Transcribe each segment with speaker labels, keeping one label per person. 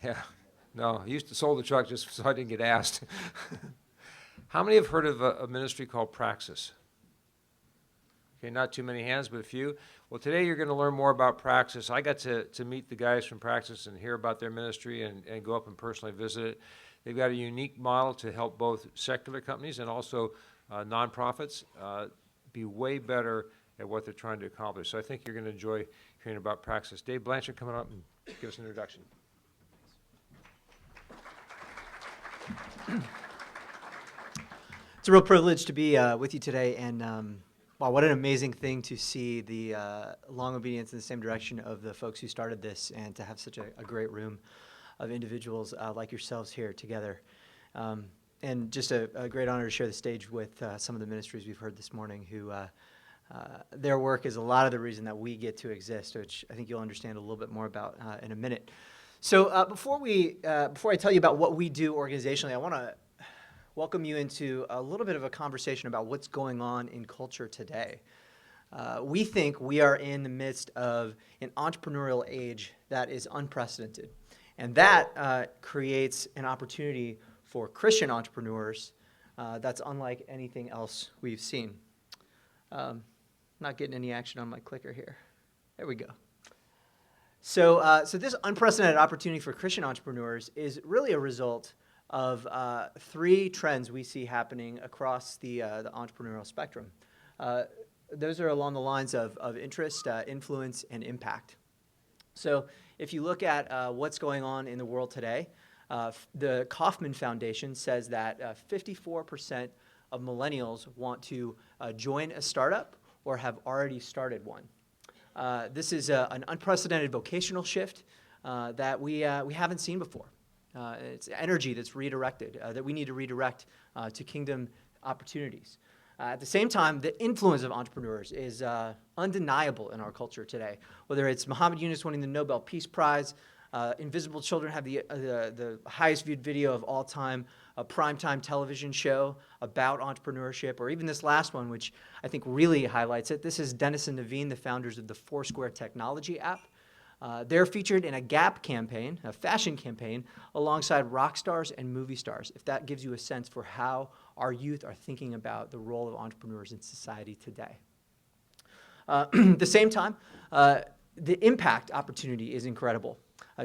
Speaker 1: Yeah. No, I used to sold the truck just so I didn't get asked. How many have heard of a ministry called Praxis? Okay, not too many hands, but a few. Well, today you're going to learn more about Praxis. I got to meet the guys from Praxis and hear about their ministry and go up and personally visit it. They've got a unique model to help both secular companies and also nonprofits be way better at what they're trying to accomplish. So I think you're going to enjoy hearing about Praxis. Dave Blanchard coming up and give us an introduction.
Speaker 2: It's a real privilege to be with you today, and wow, what an amazing thing to see the long obedience in the same direction of the folks who started this, and to have such a great room of individuals like yourselves here together. And just a great honor to share the stage with some of the ministries we've heard this morning who their work is a lot of the reason that we get to exist, which I think you'll understand a little bit more about in a minute. So before I tell you about what we do organizationally, I want to welcome you into a little bit of a conversation about what's going on in culture today. We think we are in the midst of an entrepreneurial age that is unprecedented, and that creates an opportunity for Christian entrepreneurs that's unlike anything else we've seen. Not getting any action on my clicker here. There we go. So this unprecedented opportunity for Christian entrepreneurs is really a result of three trends we see happening across the entrepreneurial spectrum. Those are along the lines of interest, influence, and impact. So if you look at what's going on in the world today, the Kauffman Foundation says that 54% of millennials want to join a startup or have already started one. This is an unprecedented vocational shift that we haven't seen before. It's energy that's redirected, that we need to redirect to kingdom opportunities. At the same time, the influence of entrepreneurs is undeniable in our culture today. Whether it's Muhammad Yunus winning the Nobel Peace Prize, Invisible Children have the highest viewed video of all time, a primetime television show about entrepreneurship, or even this last one, which I think really highlights it. This is Dennis and Naveen, the founders of the Foursquare technology app. They're featured in a Gap campaign, a fashion campaign, alongside rock stars and movie stars, if that gives you a sense for how our youth are thinking about the role of entrepreneurs in society today. At the same time, the impact opportunity is incredible.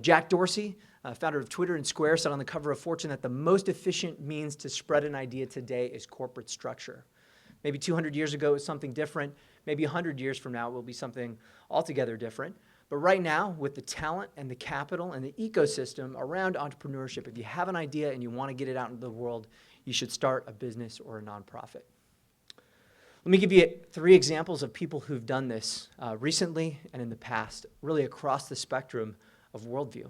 Speaker 2: Jack Dorsey, founder of Twitter and Square, said on the cover of Fortune that the most efficient means to spread an idea today is corporate structure. Maybe 200 years ago it was something different. Maybe 100 years from now it will be something altogether different. But right now, with the talent and the capital and the ecosystem around entrepreneurship, if you have an idea and you want to get it out into the world, you should start a business or a nonprofit. Let me give you 3 examples of people who've done this recently and in the past, really across the spectrum of worldview.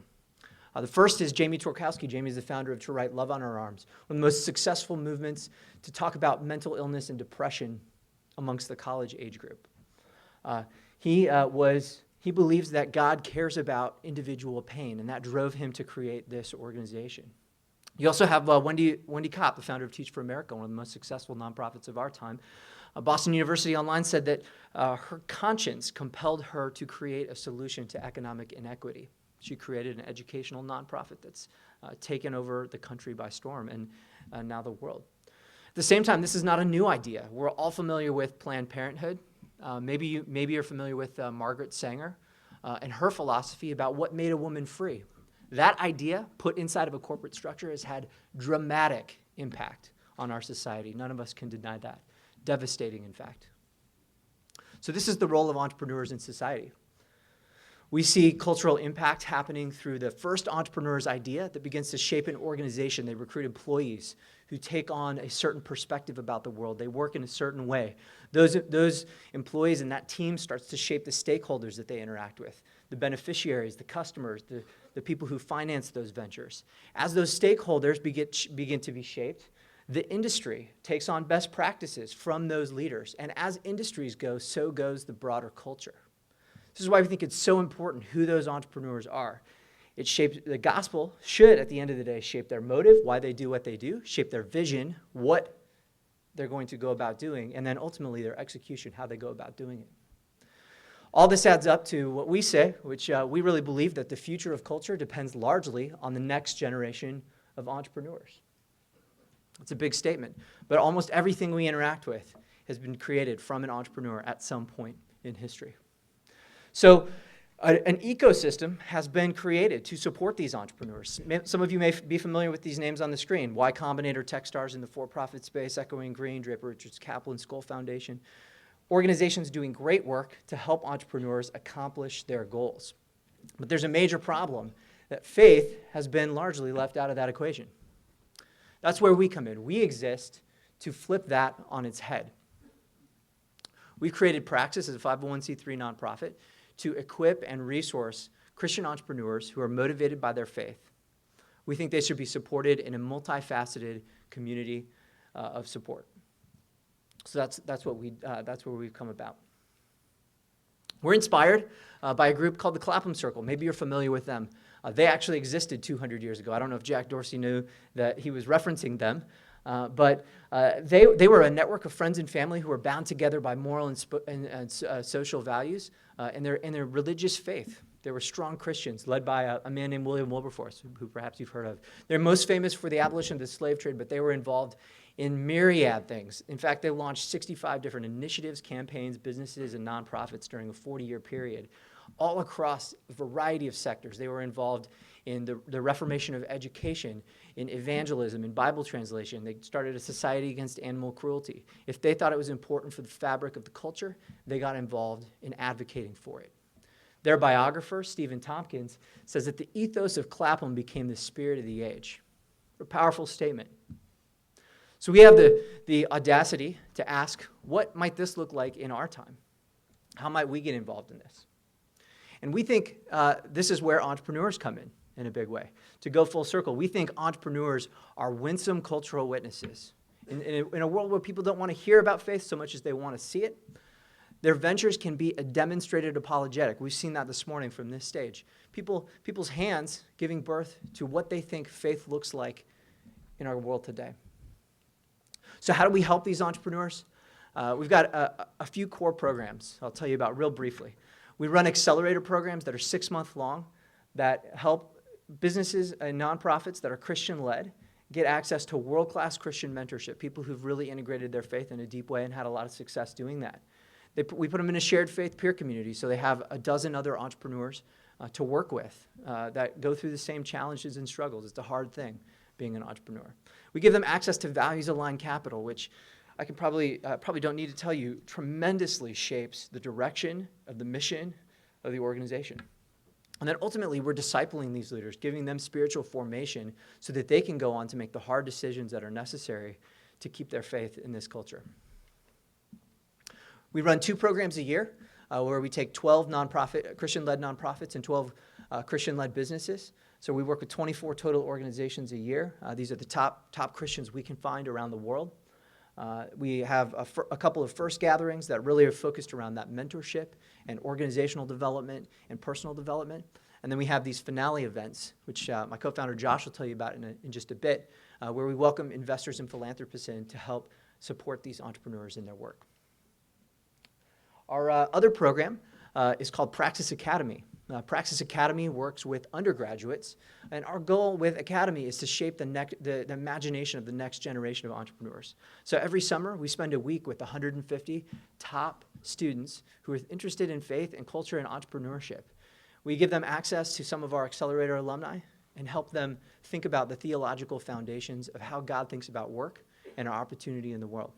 Speaker 2: The first is Jamie Torkowski. Jamie is the founder of To Write Love on Our Arms, one of the most successful movements to talk about mental illness and depression amongst the college age group. He believes that God cares about individual pain, and that drove him to create this organization. You also have Wendy Kopp, the founder of Teach for America, one of the most successful nonprofits of our time. Boston University Online said that her conscience compelled her to create a solution to economic inequity. She created an educational nonprofit that's taken over the country by storm and now the world. At the same time, this is not a new idea. We're all familiar with Planned Parenthood. Maybe you're familiar with Margaret Sanger and her philosophy about what made a woman free. That idea, put inside of a corporate structure, has had dramatic impact on our society. None of us can deny that. Devastating, in fact. So this is the role of entrepreneurs in society. We see cultural impact happening through the first entrepreneur's idea that begins to shape an organization. They recruit employees who take on a certain perspective about the world. They work in a certain way. Those employees and that team starts to shape the stakeholders that they interact with, the beneficiaries, the customers, the people who finance those ventures. As those stakeholders begin to be shaped, the industry takes on best practices from those leaders. And as industries go, so goes the broader culture. This is why we think it's so important who those entrepreneurs are. It shapes the gospel should, at the end of the day, shape their motive, why they do what they do, shape their vision, what they're going to go about doing, and then ultimately their execution, how they go about doing it. All this adds up to what we say, which we really believe that the future of culture depends largely on the next generation of entrepreneurs. It's a big statement, but almost everything we interact with has been created from an entrepreneur at some point in history. So an ecosystem has been created to support these entrepreneurs. Some of you may be familiar with these names on the screen: Y Combinator, Techstars in the for-profit space, Echoing Green, Draper Richards Kaplan, Skoll Foundation. Organizations doing great work to help entrepreneurs accomplish their goals. But there's a major problem that faith has been largely left out of that equation. That's where we come in. We exist to flip that on its head. We've created Praxis as a 501c3 nonprofit to equip and resource Christian entrepreneurs who are motivated by their faith. We think they should be supported in a multifaceted community of support. So that's where we've come about. We're inspired by a group called the Clapham Circle. Maybe you're familiar with them. They actually existed 200 years ago. I don't know if Jack Dorsey knew that he was referencing them, but they were a network of friends and family who were bound together by moral and social values and their religious faith. They were strong Christians led by a man named William Wilberforce, who perhaps you've heard of. They're most famous for the abolition of the slave trade, but they were involved in myriad things. In fact, they launched 65 different initiatives, campaigns, businesses, and nonprofits during a 40-year period, all across a variety of sectors. They were involved in the reformation of education, in evangelism, in Bible translation. They started a society against animal cruelty. If they thought it was important for the fabric of the culture, they got involved in advocating for it. Their biographer, Stephen Tompkins, says that the ethos of Clapham became the spirit of the age. A powerful statement. So we have the audacity to ask, what might this look like in our time? How might we get involved in this? And we think this is where entrepreneurs come in a big way. To go full circle, we think entrepreneurs are winsome cultural witnesses. In a world where people don't want to hear about faith so much as they want to see it, their ventures can be a demonstrated apologetic. We've seen that this morning from this stage. People's hands giving birth to what they think faith looks like in our world today. So how do we help these entrepreneurs? We've got a few core programs I'll tell you about real briefly. We run accelerator programs that are 6-month long that help businesses and nonprofits that are Christian-led get access to world-class Christian mentorship, people who've really integrated their faith in a deep way and had a lot of success doing that. We put them in a shared faith peer community, so they have a dozen other entrepreneurs to work with that go through the same challenges and struggles. It's a hard thing being an entrepreneur. We give them access to values-aligned capital, which I can probably don't need to tell you, tremendously shapes the direction of the mission of the organization. And then ultimately, we're discipling these leaders, giving them spiritual formation so that they can go on to make the hard decisions that are necessary to keep their faith in this culture. We run 2 programs a year where we take 12 Christian-led nonprofits and 12 Christian-led businesses. So we work with 24 total organizations a year. These are the top Christians we can find around the world. We have a couple of first gatherings that really are focused around that mentorship and organizational development and personal development. And then we have these finale events, which my co-founder Josh will tell you about in just a bit, where we welcome investors and philanthropists in to help support these entrepreneurs in their work. Our other program is called Praxis Academy. Praxis Academy works with undergraduates, and our goal with Academy is to shape the imagination of the next generation of entrepreneurs. So every summer, we spend a week with 150 top students who are interested in faith and culture and entrepreneurship. We give them access to some of our accelerator alumni and help them think about the theological foundations of how God thinks about work and our opportunity in the world.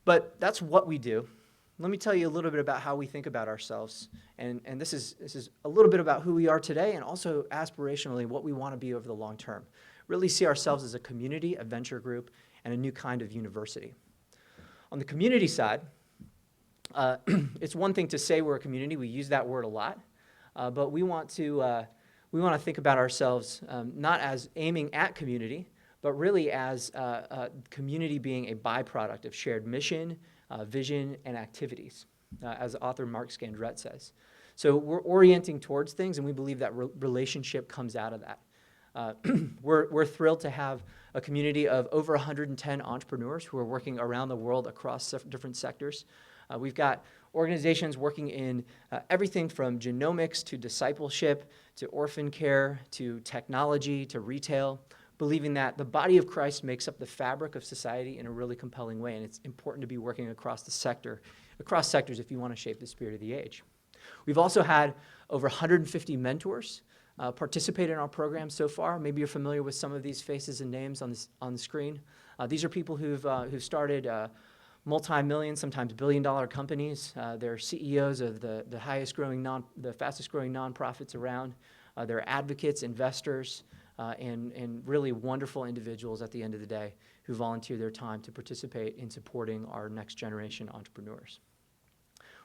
Speaker 2: But that's what we do. Let me tell you a little bit about how we think about ourselves. And this is a little bit about who we are today and also aspirationally what we want to be over the long term. Really see ourselves as a community, a venture group, and a new kind of university. On the community side, it's one thing to say we're a community. We use that word a lot. But we want to think about ourselves not as aiming at community, but really as community being a byproduct of shared mission, vision, and activities, as author Mark Scandrette says. So we're orienting towards things, and we believe that relationship comes out of that. We're thrilled to have a community of over 110 entrepreneurs who are working around the world across different sectors. We've got Organizations working in everything from genomics to discipleship to orphan care to technology to retail, believing that the body of Christ makes up the fabric of society in a really compelling way, and it's important to be working across sectors if you want to shape the spirit of the age. We've also had over 150 mentors participate in our program so far. Maybe you're familiar with some of these faces and names on the screen. These are people who've started multi-million, sometimes billion-dollar companies. They're CEOs of the fastest-growing nonprofits around. They're advocates, investors, and really wonderful individuals at the end of the day who volunteer their time to participate in supporting our next generation entrepreneurs.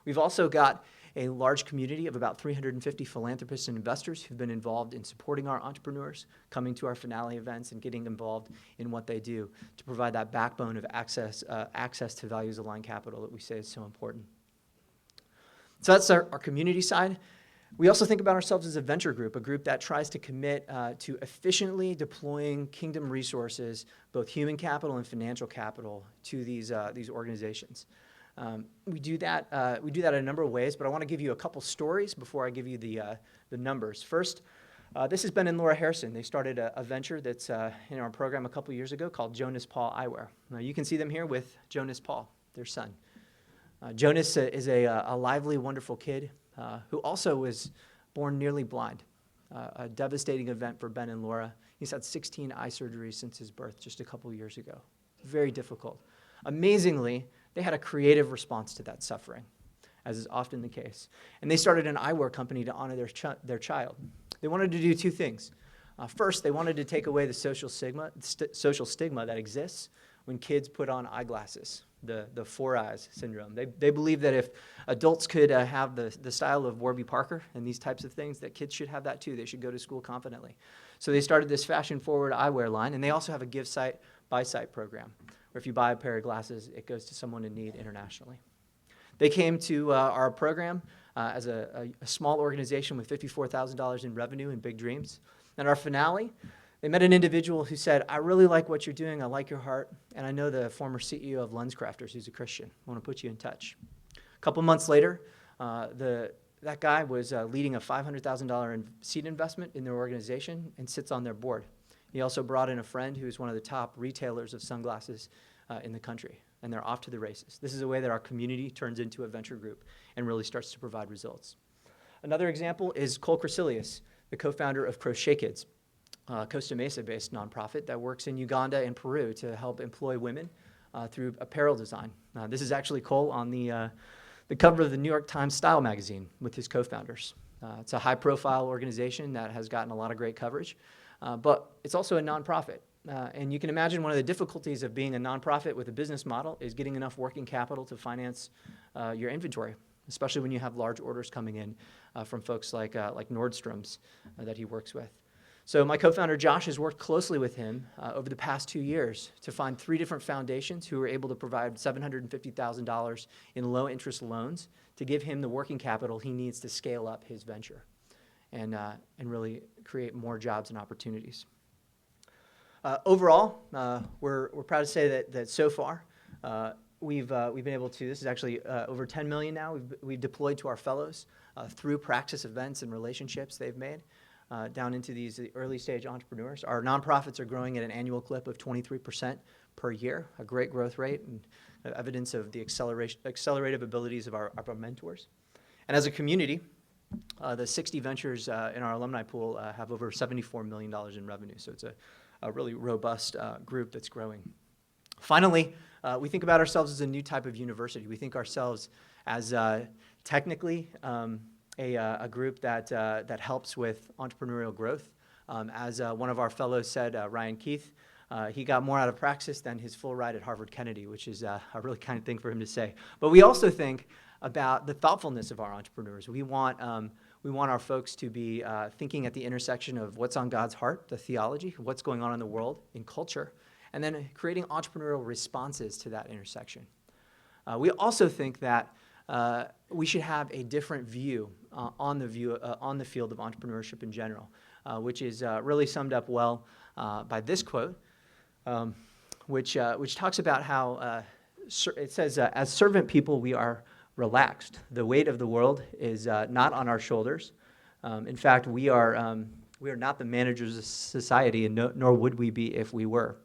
Speaker 2: We've also got a large community of about 350 philanthropists and investors who've been involved in supporting our entrepreneurs, coming to our finale events and getting involved in what they do to provide that backbone of access to values-aligned capital that we say is so important. So that's our community side. We also think about ourselves as a venture group, a group that tries to commit to efficiently deploying kingdom resources, both human capital and financial capital, to these organizations. We do that in a number of ways, but I want to give you a couple stories before I give you the numbers. First, this is Ben and Laura Harrison. They started a venture that's in our program a couple years ago called Jonas Paul Eyewear. Now you can see them here with Jonas Paul, their son. Jonas is a lively, wonderful kid who also was born nearly blind, a devastating event for Ben and Laura. He's had 16 eye surgeries since his birth just a couple years ago. Very difficult. Amazingly, they had a creative response to that suffering, as is often the case. And they started an eyewear company to honor their child. They wanted to do two things. First, they wanted to take away the social stigma that exists when kids put on eyeglasses, the four eyes syndrome. They believe that if adults could have the style of Warby Parker and these types of things, that kids should have that too. They should go to school confidently. So they started this fashion-forward eyewear line, and they also have a give site, buy site program, where if you buy a pair of glasses, it goes to someone in need internationally. They came to our program as a small organization with $54,000 in revenue and big dreams. At our finale, they met an individual who said, I really like what you're doing, I like your heart, and I know the former CEO of LensCrafters who's a Christian. I want to put you in touch. A couple months later, that guy was leading a $500,000 seed investment in their organization and sits on their board. He also brought in a friend who's one of the top retailers of sunglasses in the country, and they're off to the races. This is a way that our community turns into a venture group and really starts to provide results. Another example is Cole Cressilius, the co-founder of Crochet Kids, a Costa Mesa-based nonprofit that works in Uganda and Peru to help employ women through apparel design. This is actually Cole on the cover of the New York Times Style magazine with his co-founders. It's a high-profile organization that has gotten a lot of great coverage. But it's also a nonprofit. And you can imagine one of the difficulties of being a nonprofit with a business model is getting enough working capital to finance your inventory, especially when you have large orders coming in from folks like Nordstrom's that he works with. So my co-founder Josh has worked closely with him over the past 2 years to find 3 different foundations who were able to provide $750,000 in low-interest loans to give him the working capital he needs to scale up his venture and really create more jobs and opportunities. Overall, we're proud to say that so far we've been able to. This is actually over $10 million now. We've deployed to our fellows through Praxis events and relationships they've made down into these early stage entrepreneurs. Our nonprofits are growing at an annual clip of 23% per year, a great growth rate and evidence of the accelerative abilities of our mentors. And as a community, the 60 ventures in our alumni pool have over $74 million in revenue, so it's a really robust group that's growing. Finally, we think about ourselves as a new type of university. We think ourselves as technically a group that helps with entrepreneurial growth. As one of our fellows said, Ryan Keith, he got more out of Praxis than his full ride at Harvard Kennedy, which is a really kind thing for him to say. But we also think about the thoughtfulness of our entrepreneurs. We want our folks to be thinking at the intersection of what's on God's heart, the theology, what's going on in the world, in culture, and then creating entrepreneurial responses to that intersection. We also think that we should have a different view on the field of entrepreneurship in general, which is really summed up well by this quote, which talks about how it says, as servant people, we are relaxed. The weight of the world is not on our shoulders. In fact, we are not the managers of society, and nor would we be if we were.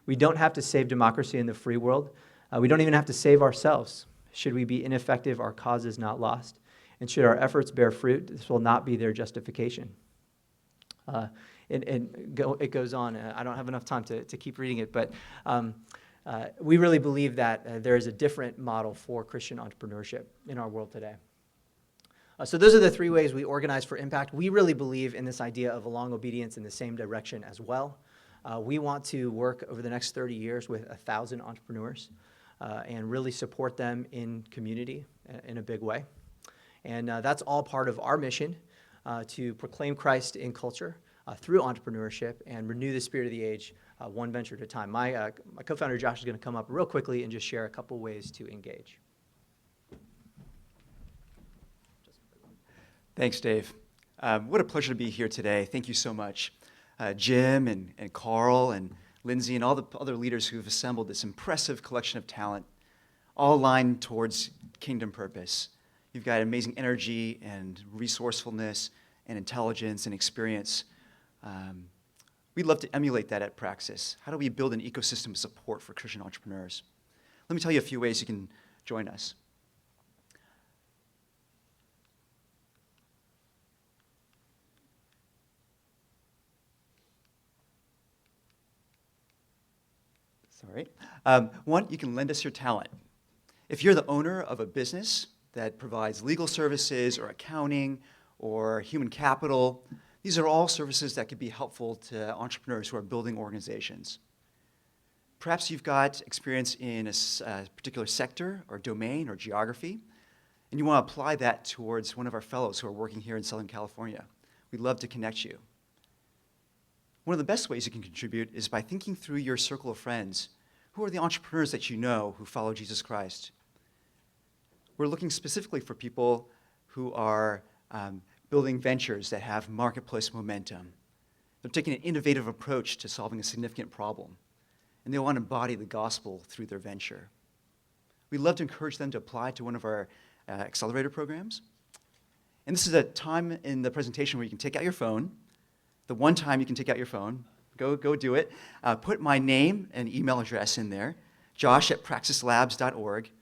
Speaker 2: We don't have to save democracy in the free world. We don't even have to save ourselves. Should we be ineffective, our cause is not lost. And should our efforts bear fruit, this will not be their justification. It goes on. I don't have enough time to keep reading it, but we really believe that there is a different model for Christian entrepreneurship in our world today. So those are the three ways we organize for impact. We really believe in this idea of a long obedience in the same direction as well. We want to work over the next 30 years with 1,000 entrepreneurs and really support them in community in a big way. And that's all part of our mission to proclaim Christ in culture through entrepreneurship and renew the spirit of the age one venture at a time. My co-founder Josh is going to come up real quickly and just share a couple ways to engage.
Speaker 3: Thanks, Dave. What a pleasure to be here today. Thank you so much. Jim and Carl and Lindsay and all the other leaders who have assembled this impressive collection of talent, all aligned towards kingdom purpose. You've got amazing energy and resourcefulness and intelligence and experience. We'd love to emulate that at Praxis. How do we build an ecosystem of support for Christian entrepreneurs? Let me tell you a few ways you can join us. Sorry. One, you can lend us your talent. If you're the owner of a business that provides legal services or accounting or human capital, these are all services that could be helpful to entrepreneurs who are building organizations. Perhaps you've got experience in a particular sector or domain or geography, and you want to apply that towards one of our fellows who are working here in Southern California. We'd love to connect you. One of the best ways you can contribute is by thinking through your circle of friends. Who are the entrepreneurs that you know who follow Jesus Christ? We're looking specifically for people who are building ventures that have marketplace momentum. They're taking an innovative approach to solving a significant problem, and they want to embody the gospel through their venture. We'd love to encourage them to apply to one of our accelerator programs. And this is a time in the presentation where you can take out your phone. The one time you can take out your phone, go do it. Put my name and email address in there, josh@praxislabs.org. And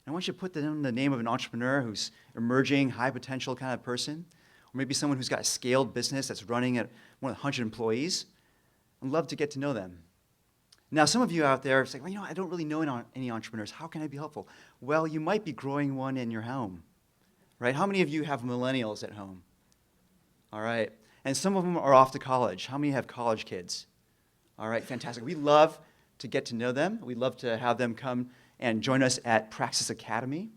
Speaker 3: I want you to put down the name of an entrepreneur who's emerging, high potential kind of person, or maybe someone who's got a scaled business that's running at more than 100 employees. I'd love to get to know them. Now, some of you out there say, well, I don't really know any entrepreneurs. How can I be helpful? Well, you might be growing one in your home, right? How many of you have millennials at home? All right. And some of them are off to college. How many have college kids? All right, fantastic. We love to get to know them. We'd love to have them come and join us at Praxis Academy.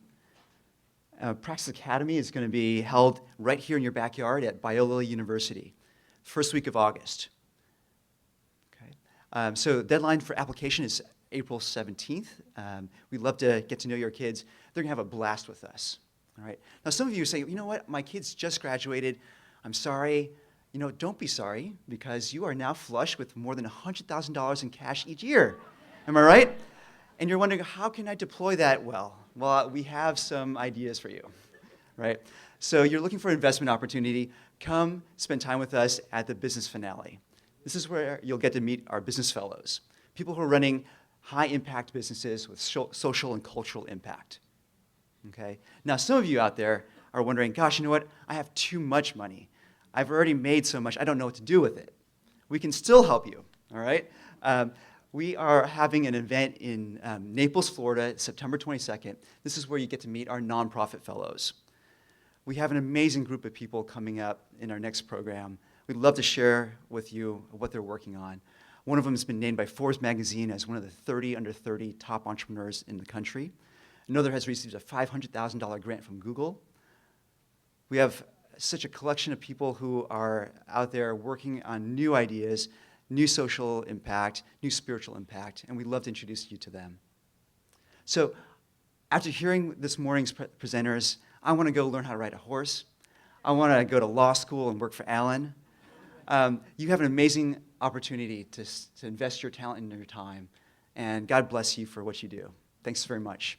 Speaker 3: Praxis Academy is going to be held right here in your backyard at Biola University, first week of August. Okay. So the deadline for application is April 17th. We'd love to get to know your kids. They're going to have a blast with us. All right. Now, some of you say, you know what, my kids just graduated. I'm sorry. Don't be sorry, because you are now flush with more than $100,000 in cash each year. Am I right? And you're wondering, how can I deploy that well? Well, we have some ideas for you, right? So you're looking for an investment opportunity. Come spend time with us at the business finale. This is where you'll get to meet our business fellows, people who are running high-impact businesses with social and cultural impact. Okay? Now, some of you out there are wondering, gosh, you know what? I have too much money. I've already made so much, I don't know what to do with it. We can still help you, all right? We are having an event in Naples, Florida, September 22nd. This is where you get to meet our nonprofit fellows. We have an amazing group of people coming up in our next program. We'd love to share with you what they're working on. One of them has been named by Forbes magazine as one of the 30 under 30 top entrepreneurs in the country. Another has received a $500,000 grant from Google. We have such a collection of people who are out there working on new ideas, new social impact, new spiritual impact, and we'd love to introduce you to them. So after hearing this morning's presenters, I want to go learn how to ride a horse. I want to go to law school and work for Alan. You have an amazing opportunity to invest your talent and your time, and God bless you for what you do. Thanks very much.